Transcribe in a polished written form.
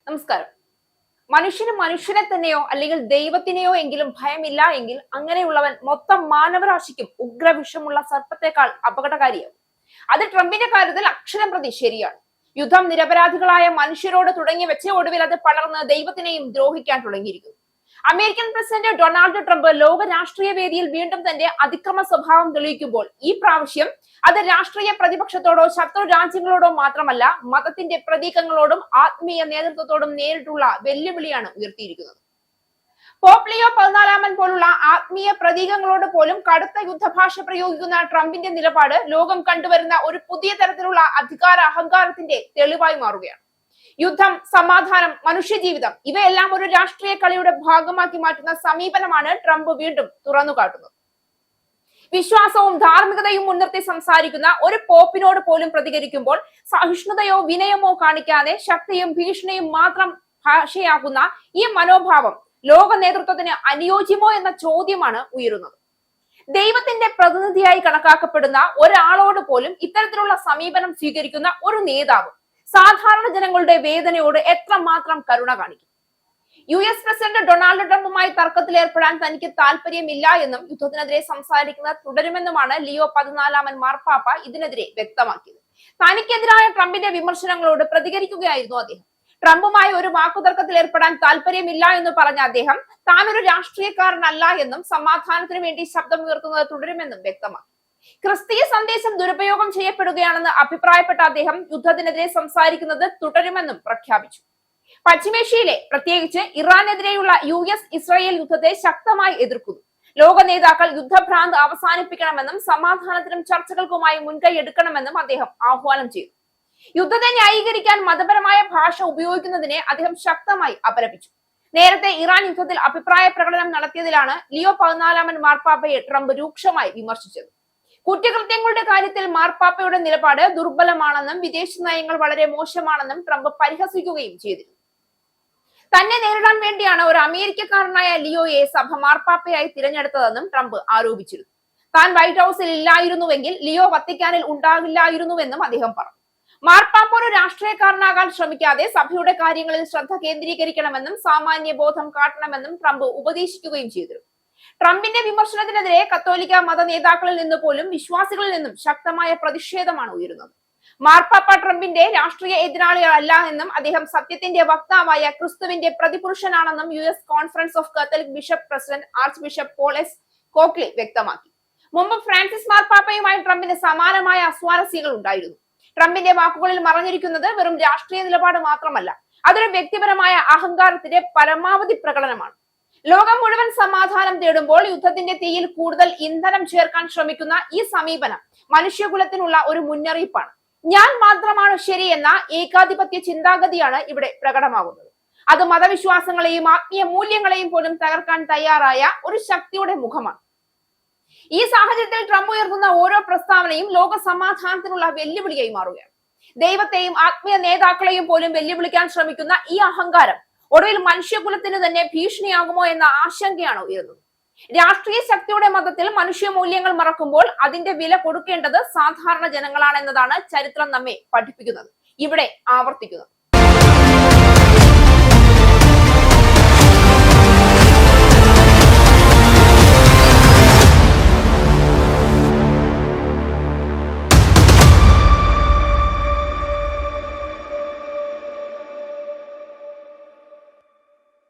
നമസ്കാരം. മനുഷ്യന് മനുഷ്യനെ തന്നെയോ അല്ലെങ്കിൽ ദൈവത്തിനെയോ എങ്കിലും ഭയമില്ല എങ്കിൽ അങ്ങനെയുള്ളവൻ മൊത്തം മാനവരാശിക്കും ഉഗ്രവിഷമുള്ള സർപ്പത്തെക്കാൾ അപകടകാരിയാവും. അത് ട്രംപിന്റെ കാര്യത്തിൽ അക്ഷരം പ്രതി ശരിയാണ്. യുദ്ധം നിരപരാധികളായ മനുഷ്യരോട് തുടങ്ങി വെച്ച് ഒടുവിൽ അത് പടർന്ന് ദൈവത്തിനെയും ദ്രോഹിക്കാൻ തുടങ്ങിയിരിക്കുന്നു. അമേരിക്കൻ പ്രസിഡന്റ് ഡൊണാൾഡ് ട്രംപ് ലോക രാഷ്ട്രീയ വേദിയിൽ വീണ്ടും തന്റെ അതിക്രമ സ്വഭാവം തെളിയിക്കുമ്പോൾ ഈ പ്രാവശ്യം അത് രാഷ്ട്രീയ പ്രതിപക്ഷത്തോടോ ശത്രു രാജ്യങ്ങളോടോ മാത്രമല്ല, മതത്തിന്റെ പ്രതീകങ്ങളോടും ആത്മീയ നേതൃത്വത്തോടും നേരിട്ടുള്ള വെല്ലുവിളിയാണ് ഉയർത്തിയിരിക്കുന്നത്. പോപ്പ് ലിയോ 14 പോലുള്ള ആത്മീയ പ്രതീകങ്ങളോട് പോലും കടുത്ത യുദ്ധഭാഷ പ്രയോഗിക്കുന്ന ട്രംപിന്റെ നിലപാട് ലോകം കണ്ടുവരുന്ന ഒരു പുതിയ തരത്തിലുള്ള അധികാര അഹങ്കാരത്തിന്റെ തെളിവായി മാറുകയാണ്. യുദ്ധം, സമാധാനം, മനുഷ്യജീവിതം ഇവയെല്ലാം ഒരു രാഷ്ട്രീയ കളിയുടെ ഭാഗമാക്കി മാറ്റുന്ന സമീപനമാണ് ട്രംപ് വീണ്ടും തുറന്നുകാട്ടുന്നത്. വിശ്വാസവും ധാർമ്മികതയും മുൻനിർത്തി സംസാരിക്കുന്ന ഒരു പോപ്പിനോട് പോലും പ്രതികരിക്കുമ്പോൾ സഹിഷ്ണുതയോ വിനയമോ കാണിക്കാതെ ശക്തിയും ഭീഷണിയും മാത്രം ഭാഷയാകുന്ന ഈ മനോഭാവം ലോക നേതൃത്വത്തിന് അനുയോജ്യമോ എന്ന ചോദ്യമാണ് ഉയരുന്നത്. ദൈവത്തിന്റെ പ്രതിനിധിയായി കണക്കാക്കപ്പെടുന്ന ഒരാളോട് പോലും ഇത്തരത്തിലുള്ള സമീപനം സ്വീകരിക്കുന്ന ഒരു നേതാവ് സാധാരണ ജനങ്ങളുടെ വേദനയോട് എത്രമാത്രം കരുണ കാണിക്കും? US പ്രസിഡന്റ് ഡൊണാൾഡ് ട്രംപുമായി തർക്കത്തിലേർപ്പെടാൻ തനിക്ക് താല്പര്യമില്ല എന്നും യുദ്ധത്തിനെതിരെ സംസാരിക്കുന്നത് തുടരുമെന്നുമാണ് ലിയോ 14 മാർപ്പാപ്പ ഇതിനെതിരെ വ്യക്തമാക്കിയത്. തനിക്കെതിരായ ട്രംപിന്റെ വിമർശനങ്ങളോട് പ്രതികരിക്കുകയായിരുന്നു അദ്ദേഹം. ട്രംപുമായി ഒരു വാക്കുതർക്കത്തിൽ ഏർപ്പെടാൻ താല്പര്യമില്ല എന്ന് പറഞ്ഞ അദ്ദേഹം താൻ ഒരു രാഷ്ട്രീയക്കാരനല്ല എന്നും സമാധാനത്തിനു വേണ്ടി ശബ്ദമുയർത്തുന്നത് തുടരുമെന്നും വ്യക്തമാക്കി. ക്രിസ്തീയ സന്ദേശം ദുരുപയോഗം ചെയ്യപ്പെടുകയാണെന്ന് അഭിപ്രായപ്പെട്ട അദ്ദേഹം യുദ്ധത്തിനെതിരെ സംസാരിക്കുന്നത് തുടരുമെന്നും പ്രഖ്യാപിച്ചു. പശ്ചിമേഷ്യയിലെ പ്രത്യേകിച്ച് ഇറാനെതിരെയുള്ള US ഇസ്രായേൽ യുദ്ധത്തെ ശക്തമായി എതിർക്കുന്നു. ലോക നേതാക്കൾ യുദ്ധഭ്രാന്ത് അവസാനിപ്പിക്കണമെന്നും സമാധാനത്തിനും ചർച്ചകൾക്കുമായി മുൻകൈ എടുക്കണമെന്നും അദ്ദേഹം ആഹ്വാനം ചെയ്തു. യുദ്ധത്തെ ന്യായീകരിക്കാൻ മതപരമായ ഭാഷ ഉപയോഗിക്കുന്നതിനെ അദ്ദേഹം ശക്തമായി അപലപിച്ചു. നേരത്തെ ഇറാൻ യുദ്ധത്തിൽ അഭിപ്രായ പ്രകടനം നടത്തിയതിലാണ് ലിയോ 14 മാർപ്പാപ്പയെ ട്രംപ് രൂക്ഷമായി വിമർശിച്ചത്. കുറ്റകൃത്യങ്ങളുടെ കാര്യത്തിൽ മാർപ്പാപ്പയുടെ നിലപാട് ദുർബലമാണെന്നും വിദേശ നയങ്ങൾ വളരെ മോശമാണെന്നും ട്രംപ് പരിഹസിക്കുകയും ചെയ്തിരുന്നു. തന്നെ നേരിടാൻ വേണ്ടിയാണ് ഒരു അമേരിക്കക്കാരനായ ലിയോയെ സഭ മാർപ്പാപ്പയായി തിരഞ്ഞെടുത്തതെന്നും ട്രംപ് ആരോപിച്ചിരുന്നു. താൻ വൈറ്റ് ഹൌസിൽ ഇല്ലായിരുന്നുവെങ്കിൽ ലിയോ വത്തിക്കാനിൽ ഉണ്ടാകില്ലായിരുന്നുവെന്നും അദ്ദേഹം പറഞ്ഞു. മാർപ്പാപ്പ ഒരു രാഷ്ട്രീയക്കാരനാകാൻ ശ്രമിക്കാതെ സഭയുടെ കാര്യങ്ങളിൽ ശ്രദ്ധ കേന്ദ്രീകരിക്കണമെന്നും സാമാന്യ ബോധം കാട്ടണമെന്നും ട്രംപ് ഉപദേശിക്കുകയും ചെയ്തിരുന്നു. ട്രംപിന്റെ വിമർശനത്തിനെതിരെ കത്തോലിക്ക മത നേതാക്കളിൽ നിന്ന് പോലും വിശ്വാസികളിൽ നിന്നും ശക്തമായ പ്രതിഷേധമാണ് ഉയരുന്നത്. മാർപ്പാപ്പ ട്രംപിന്റെ രാഷ്ട്രീയ എതിരാളികളല്ല എന്നും അദ്ദേഹം സത്യത്തിന്റെ വക്താവായ ക്രിസ്തുവിന്റെ പ്രതിപുരുഷനാണെന്നും US conference of Catholic bishop president archbishop Paul S Coakley വ്യക്തമാക്കി. മുമ്പ് ഫ്രാൻസിസ് മാർപ്പാപ്പയുമായി ട്രംപിന് സമാനമായ അസ്വാരസ്യങ്ങൾ ഉണ്ടായിരുന്നു. ട്രംപിന്റെ വാക്കുകളിൽ മറഞ്ഞിരിക്കുന്നത് വെറും രാഷ്ട്രീയ നിലപാട് മാത്രമല്ല, അതൊരു വ്യക്തിപരമായ അഹങ്കാരത്തിന്റെ പരമാവധി പ്രകടനമാണ്. ലോകം മുഴുവൻ സമാധാനം തേടുമ്പോൾ യുദ്ധത്തിന്റെ തീയിൽ കൂടുതൽ ഇന്ധനം ചേർക്കാൻ ശ്രമിക്കുന്ന ഈ സമീപനം മനുഷ്യകുലത്തിനുള്ള ഒരു മുന്നറിയിപ്പാണ്. ഞാൻ മാത്രമാണ് ശരിയെന്ന ഏകാധിപത്യ ചിന്താഗതിയാണ് ഇവിടെ പ്രകടമാകുന്നത്. അത് മതവിശ്വാസങ്ങളെയും ആത്മീയ മൂല്യങ്ങളെയും പോലും തകർക്കാൻ തയ്യാറായ ഒരു ശക്തിയുടെ മുഖമാണ്. ഈ സാഹചര്യത്തിൽ ട്രംപ് ഉയർത്തുന്ന ഓരോ പ്രസ്താവനയും ലോക സമാധാനത്തിനുള്ള വെല്ലുവിളിയായി മാറുകയാണ്. ദൈവത്തെയും ആത്മീയ നേതാക്കളെയും പോലും വെല്ലുവിളിക്കാൻ ശ്രമിക്കുന്ന ഈ അഹങ്കാരം ഒടുവിൽ മനുഷ്യകുലത്തിന് തന്നെ ഭീഷണിയാകുമോ എന്ന ആശങ്കയാണ് ഉയരുന്നത്. രാഷ്ട്രീയ ശക്തിയുടെ മതത്തിൽ മനുഷ്യ മൂല്യങ്ങൾ മറക്കുമ്പോൾ അതിന്റെ വില കൊടുക്കേണ്ടത് സാധാരണ ജനങ്ങളാണെന്നതാണ് ചരിത്രം നമ്മെ പഠിപ്പിക്കുന്നത്, ഇവിടെ ആവർത്തിക്കുന്നത്.